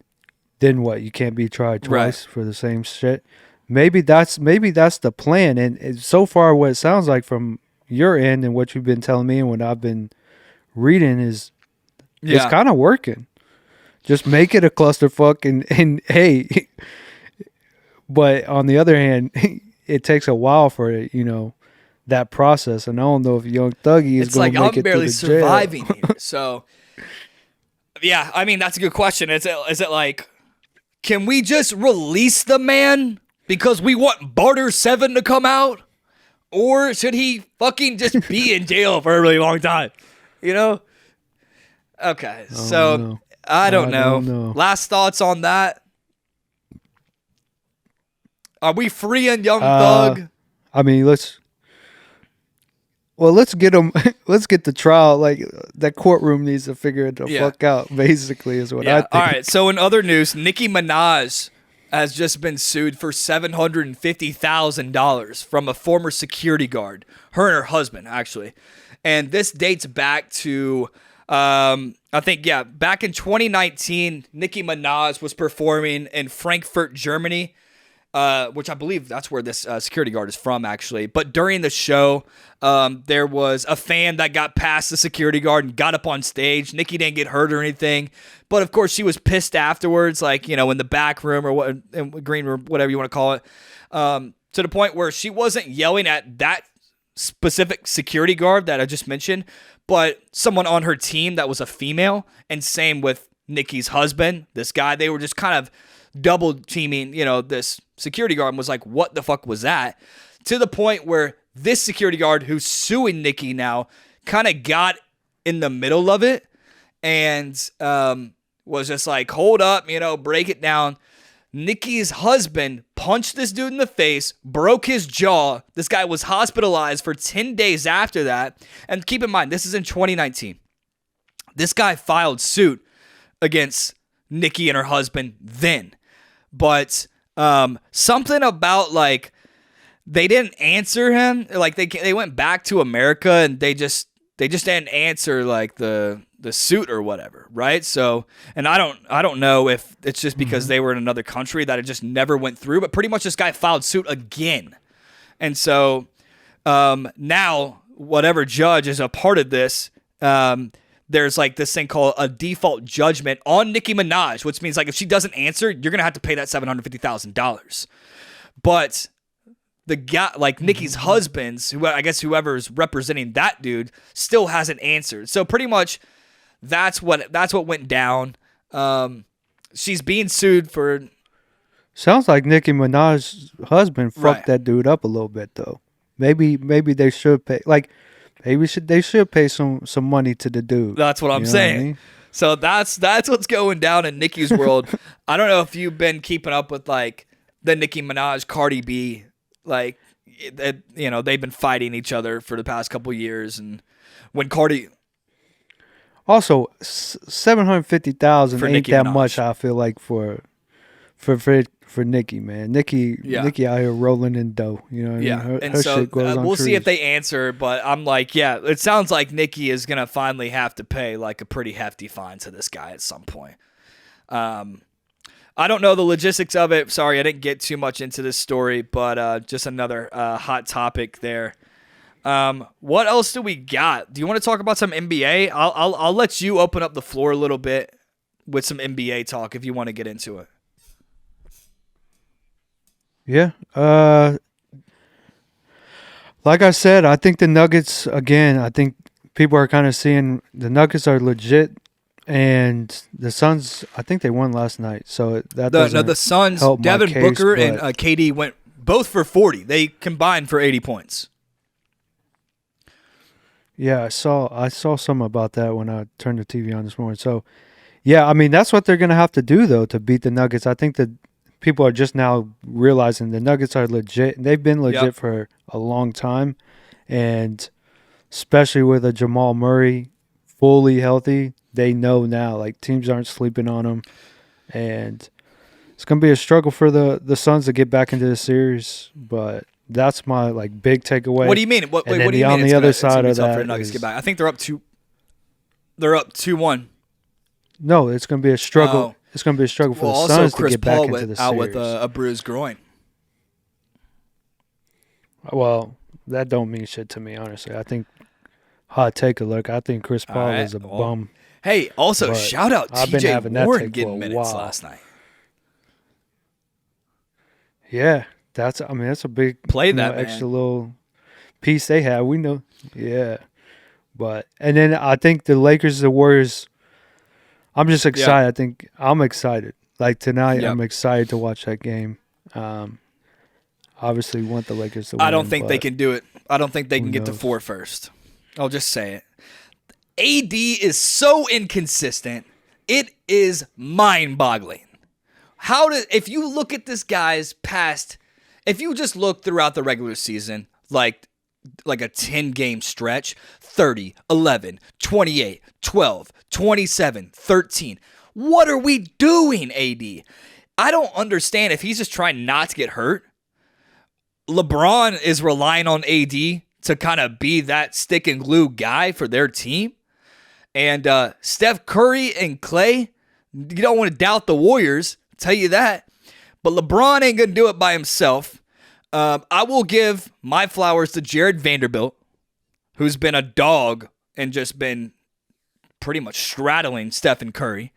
then what? You can't be tried twice for the same shit. Maybe that's the plan. And so far, what it sounds like from your end and what you've been telling me and what I've been reading is it's kind of working. Just make it a clusterfuck and hey, but on the other hand, it takes a while for it, that process. And I don't know if Young Thuggy is going to make it through the jail. It's like I'm barely surviving here. So, yeah, I mean, that's a good question. Is it like, can we just release the man because we want Barter 7 to come out? Or should he fucking just be in jail for a really long time? Okay, so I don't know. Last thoughts on that? Are we freeing Young Thug? I mean, let's get him. Let's get the trial. Like, that courtroom needs to figure it the fuck out. Basically, is what I think. All right. So in other news, Nicki Minaj has just been sued for $750,000 from a former security guard. Her and her husband, actually, and this dates back to. Back in 2019, Nicki Minaj was performing in Frankfurt, Germany, which I believe that's where this security guard is from, actually. But during the show, there was a fan that got past the security guard and got up on stage. Nicki didn't get hurt or anything, but of course she was pissed afterwards, like, in the back room or what, in green room, whatever you want to call it, to the point where she wasn't yelling at that specific security guard that I just mentioned, but someone on her team that was a female, and same with Nicki's husband, this guy. They were just kind of double teaming, this security guard, and was like, what the fuck was that? To the point where this security guard who's suing Nikki now kind of got in the middle of it and was just like, hold up, break it down. Nikki's husband punched this dude in the face, broke his jaw. This guy was hospitalized for 10 days after that. And keep in mind, this is in 2019. This guy filed suit against Nikki and her husband then. But something about like they didn't answer him. Like they went back to America and they just didn't answer like the suit or whatever, right? So, and I don't know if it's just because they were in another country that it just never went through, but pretty much this guy filed suit again. And so now whatever judge is a part of this, there's like this thing called a default judgment on Nicki Minaj, which means like if she doesn't answer, you're going to have to pay that $750,000. But the guy, like Nikki's husband's, who I guess whoever's representing that dude, still hasn't answered. So pretty much that's what went down. She's being sued for. Sounds like Nicki Minaj's husband fucked that dude up a little bit though. Maybe they should pay they should pay some money to the dude. That's what I'm saying. What I mean? So that's what's going down in Nicki's world. I don't know if you've been keeping up with like the Nicki Minaj Cardi B. Like, they've been fighting each other for the past couple years, and when Cardi also $750,000 ain't Nicki that Minaj. much. I feel like for Nicki, man, Nicki out here rolling in dough. You know what I mean? And her so shit grows on we'll trees. see if they answer. But I'm like, it sounds like Nicki is gonna finally have to pay like a pretty hefty fine to this guy at some point. I don't know the logistics of it. Sorry, I didn't get too much into this story, but just another hot topic there. What else do we got? Do you want to talk about some NBA? I'll let you open up the floor a little bit with some NBA talk if you want to get into it. Yeah. Like I said, I think the Nuggets, again, I think people are kind of seeing the Nuggets are legit. And the Suns, I think they won last night, so that doesn't the Suns, help my Devin case, Booker but and KD went both for 40. They combined for 80 points. Yeah, I saw some about that when I turned the TV on this morning. So, yeah, I mean that's what they're gonna have to do though to beat the Nuggets. I think that people are just now realizing the Nuggets are legit, and they've been legit for a long time, and especially with a Jamal Murray fully healthy. They know now, like teams aren't sleeping on them, and it's gonna be a struggle for the Suns to get back into the series. But that's my like big takeaway. What do you mean? What do you mean? On the other side of that, Nuggets get back. I think they're up 2-1. No, it's gonna be a struggle. It's gonna be a struggle for the Suns to get back into the series. Out with a bruised groin. Well, that don't mean shit to me, honestly. I think hot take alert. I think Chris Paul is a bum. Hey, also shout out TJ Warren getting minutes while. last night. Yeah, that's a big play that extra little piece they have. We know, yeah, and then I think the Lakers, the Warriors. I'm just excited. I think I'm excited. Like tonight, I'm excited to watch that game. Obviously, want the Lakers to win. I don't think they can do it. I don't think they can get to 4 first. I'll just say it. AD is so inconsistent. It is mind-boggling. If you look at this guy's past, if you just look throughout the regular season, like a 10-game stretch, 30, 11, 28, 12, 27, 13. What are we doing, AD? I don't understand if he's just trying not to get hurt. LeBron is relying on AD to kind of be that stick and glue guy for their team. And Steph Curry and Klay, you don't want to doubt the Warriors, I'll tell you that. But LeBron ain't going to do it by himself. I will give my flowers to Jared Vanderbilt, who's been a dog and just been pretty much straddling Stephen Curry.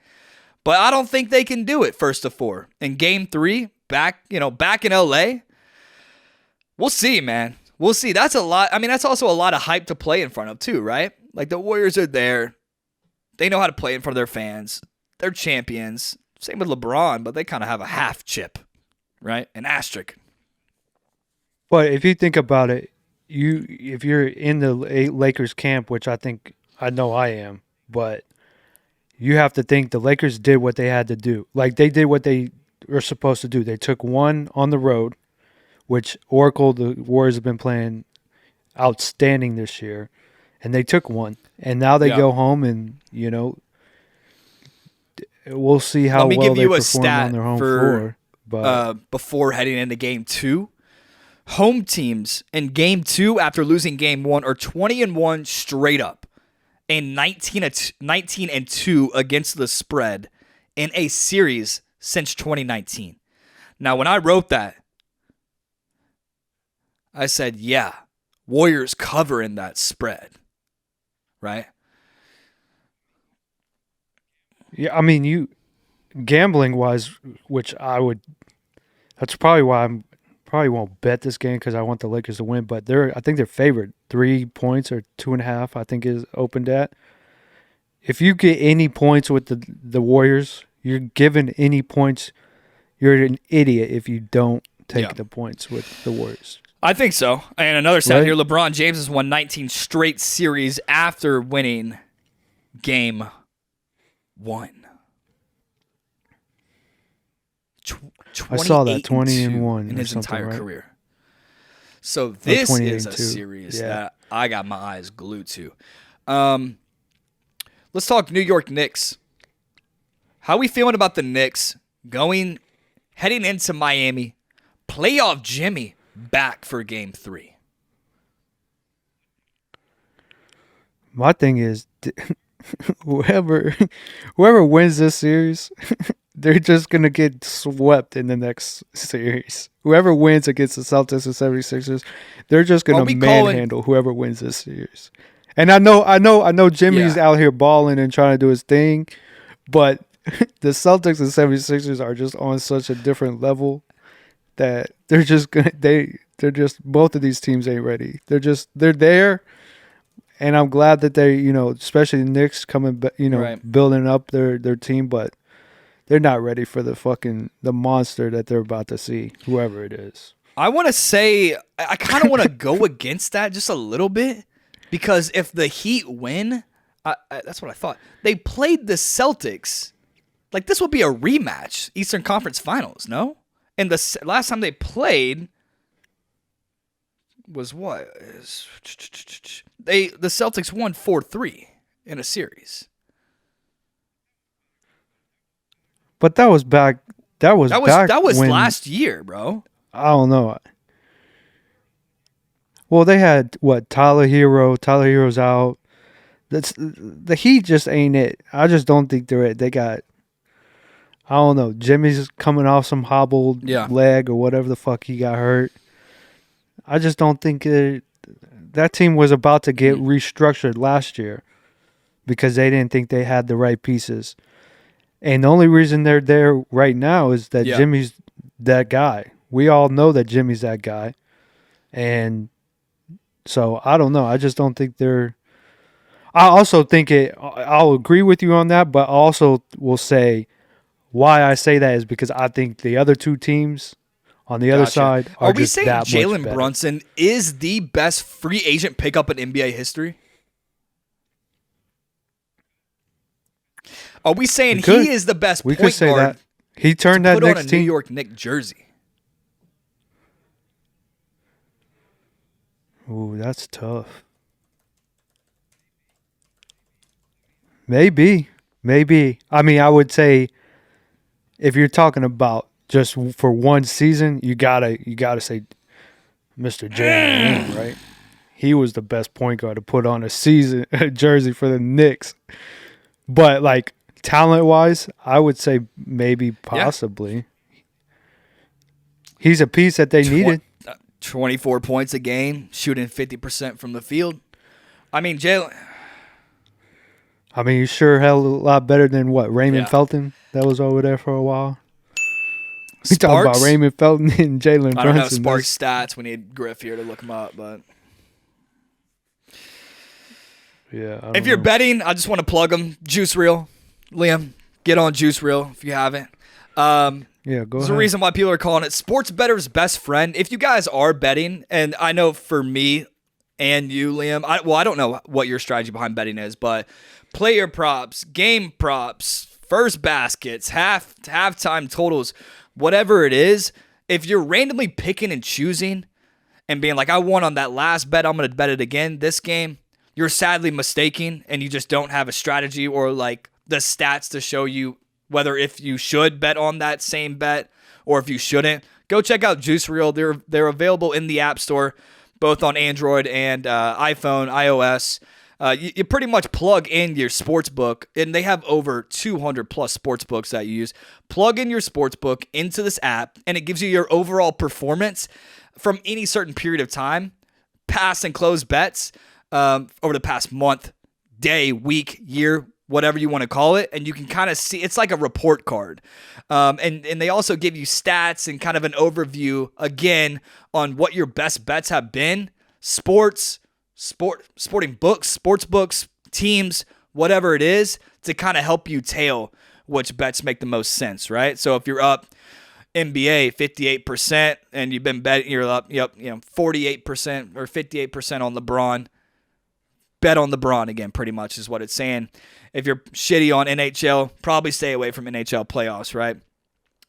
But I don't think they can do it first of 4. In game 3, back in LA, we'll see, man. We'll see. That's a lot. I mean, that's also a lot of hype to play in front of too, right? Like the Warriors are there. They know how to play in front of their fans. They're champions. Same with LeBron, but they kind of have a half chip, right? An asterisk. But if you think about it, if you're in the Lakers camp, which I know I am, but you have to think the Lakers did what they had to do. Like, they did what they were supposed to do. They took one on the road, which Oracle, the Warriors have been playing outstanding this year, and they took one. And now they go home and, we'll see how well they perform on their home floor. But before heading into Game 2, home teams in Game 2 after losing Game 1 are 20-1 straight up and 19-2 against the spread in a series since 2019. Now, when I wrote that, I said, yeah, Warriors covering that spread, right? Yeah, I mean, you gambling wise, which that's probably why probably won't bet this game because I want the Lakers to win. But I think they're favored 3 points or 2.5. I think is opened at. If you get any points with the Warriors, you're given any points. You're an idiot if you don't take the points with the Warriors. I think so. And another stat here: LeBron James has won 19 straight series after winning Game 1. I saw that 20-1 in his entire career. So this is a series that I got my eyes glued to. Let's talk New York Knicks. How are we feeling about the Knicks heading into Miami? Playoff Jimmy back for Game 3. My thing is, whoever wins this series, they're just going to get swept in the next series. Whoever wins against the Celtics and 76ers, they're just going to manhandle whoever wins this series. And I know Jimmy's out here balling and trying to do his thing, but the Celtics and 76ers are just on such a different level that they're just both of these teams ain't ready. They're there. And I'm glad that they, especially the Knicks coming, building up their team, but they're not ready for the monster that they're about to see, whoever it is. I want to say, I kind of want to go against that just a little bit, because if the Heat win, that's what I thought. They played the Celtics. Like, this would be a rematch, Eastern Conference Finals, no? And the last time they played was what? The Celtics won 4-3 in a series. But that was back. That was last year, bro. I don't know. Well, they had Tyler Hero. Tyler Hero's out. The Heat just ain't it. I just don't think they're it. They got, I don't know. Jimmy's coming off some hobbled leg or whatever the fuck he got hurt. I just don't think that team was about to get restructured last year because they didn't think they had the right pieces. And the only reason they're there right now is that Jimmy's that guy. We all know that Jimmy's that guy. And so I don't know. I just don't think they're – I also think I'll agree with you on that, but I also will say why I say that is because I think the other two teams – on the other side, are we saying Jalen Brunson is the best free agent pickup in NBA history? Are we saying he is the best point could say guard? That. He turned that next team. New York Knicks jersey. Ooh, that's tough. Maybe. I mean, I would say if you're talking about just for one season, you gotta say Mr. Jalen Green, right? He was the best point guard to put on a jersey for the Knicks. But like talent wise, I would say maybe possibly. Yeah. He's a piece that they needed. 24 points a game, shooting 50% from the field. I mean, Jalen. I mean, you sure held a lot better than Raymond Felton that was over there for a while. We talking about Raymond Felton and Jalen Brunson. I don't have Sparks stats. We need Griff here to look them up, but if you're betting, I just want to plug them. Juice Reel, Liam, get on Juice Reel if you haven't. Go ahead. There's a reason why people are calling it sports bettor's best friend. If you guys are betting, and I know for me, and you, Liam. I don't know what your strategy behind betting is, but player props, game props, first baskets, halftime totals, whatever it is, if you're randomly picking and choosing and being like, I won on that last bet, I'm going to bet it again this game, you're sadly mistaken, and you just don't have a strategy or like the stats to show you whether if you should bet on that same bet or if you shouldn't. Go check out Juice Reel. They're available in the App Store, both on Android and iPhone, iOS. You pretty much plug in your sports book, and they have over 200 plus sports books that you use. Plug in your sports book into this app, and it gives you your overall performance from any certain period of time, pass and close bets over the past month, day, week, year, whatever you want to call it, and you can kind of see, it's like a report card. And they also give you stats and kind of an overview, again, on what your best bets have been, sporting books, sports books, teams, whatever it is, to kind of help you tail which bets make the most sense, right? So if you're up NBA 58% and you've been betting, you're up 48% or 58% on LeBron, bet on LeBron again, pretty much is what it's saying. If you're shitty on NHL, probably stay away from NHL playoffs, right?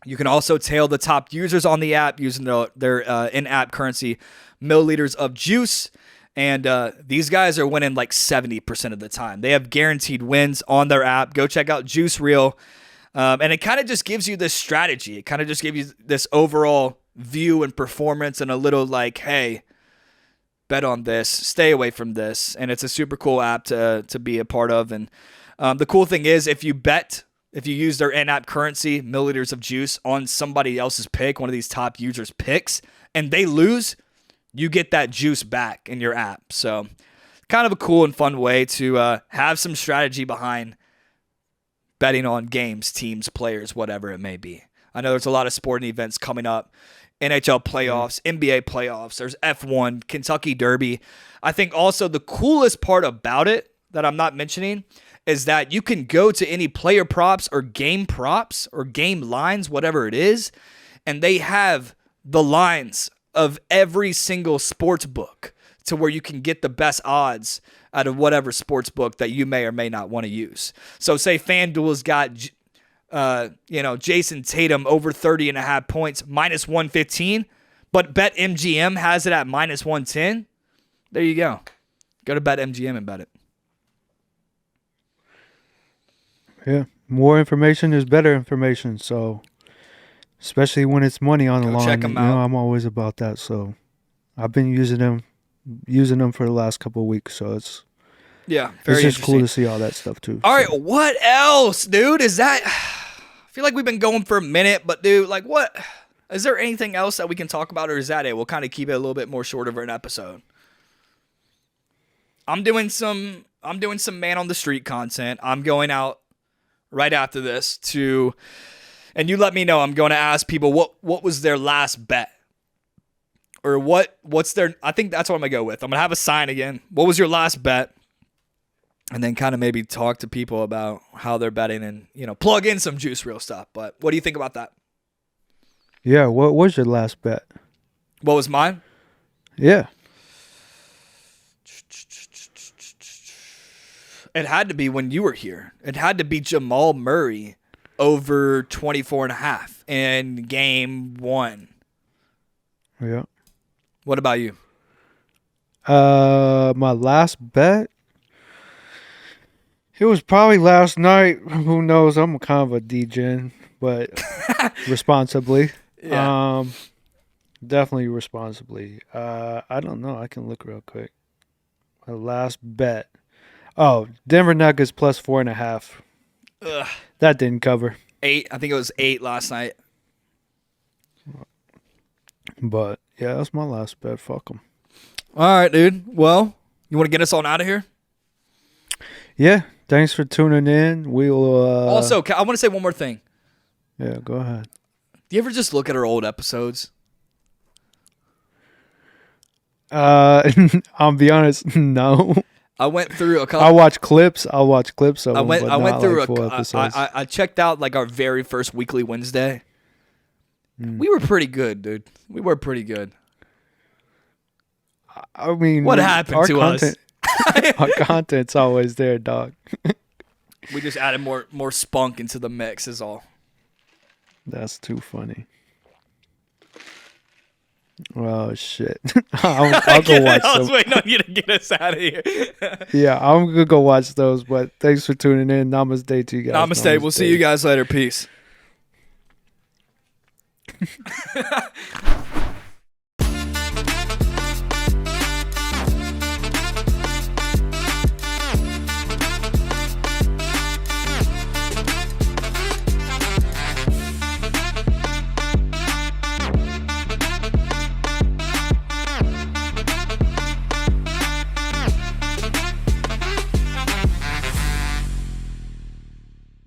You can also tail the top users on the app using their in-app currency, milliliters of juice. And these guys are winning like 70% of the time. They have guaranteed wins on their app. Go check out Juice Reel. And it kind of just gives you this strategy. It kind of just gives you this overall view and performance and a little like, hey, bet on this, stay away from this. And it's a super cool app to be a part of. And the cool thing is if you use their in-app currency, milliliters of juice, on somebody else's pick, one of these top users' picks, and they lose, you get that juice back in your app. So kind of a cool and fun way to have some strategy behind betting on games, teams, players, whatever it may be. I know there's a lot of sporting events coming up. NHL playoffs, NBA playoffs, there's F1, Kentucky Derby. I think also the coolest part about it that I'm not mentioning is that you can go to any player props or game lines, whatever it is, and they have the lines of every single sports book to where you can get the best odds out of whatever sports book that you may or may not want to use. So say FanDuel's got Jason Tatum over 30.5 points, minus 115, but BetMGM has it at minus 110. There you go. Go to BetMGM and bet it. Yeah, more information is better information. So, especially when it's money on the line, check them out. I'm always about that. So, I've been using them for the last couple of weeks. So it's just cool to see all that stuff too. All right, what else, dude? Is that? I feel like we've been going for a minute, but dude, like, what? Is there anything else that we can talk about, or is that it? We'll kind of keep it a little bit more short of an episode. I'm doing some man on the street content. I'm going out right after this and you let me know. I'm going to ask people what was their last bet, or what's their. I think that's what I'm gonna go with. I'm gonna have a sign again. What was your last bet? And then kind of maybe talk to people about how they're betting and, plug in some Juice Reel stuff. But what do you think about that? Yeah, what was your last bet? What was mine? Yeah. It had to be when you were here. It had to be Jamal Murray over 24.5 in game 1. Yeah. What about you? My last bet? It was probably last night. Who knows? I'm kind of a degen, but responsibly. Yeah. Definitely responsibly. I don't know. I can look real quick. My last bet. Oh, Denver Nuggets plus 4.5. Ugh. That didn't cover. 8. I think it was 8 last night. But yeah, that's my last bet. Fuck them. All right, dude. Well, you want to get us on out of here? Yeah. Thanks for tuning in. We'll also, I want to say one more thing. Yeah, go ahead. Do you ever just look at our old episodes? I'll be honest, no. I went through a couple. I'll watch clips of them. I went through like full episodes. I checked out like our very first weekly Wednesday. We were pretty good, dude. We were pretty good. I mean, What happened our to content, us? our content's always there, dog. We just added more spunk into the mix is all. That's too funny. Oh shit! I'll go watch I was them. waiting on you to get us out of here. Yeah, I'm gonna go watch those. But thanks for tuning in. Namaste to you guys. Namaste. We'll see you guys later. Peace.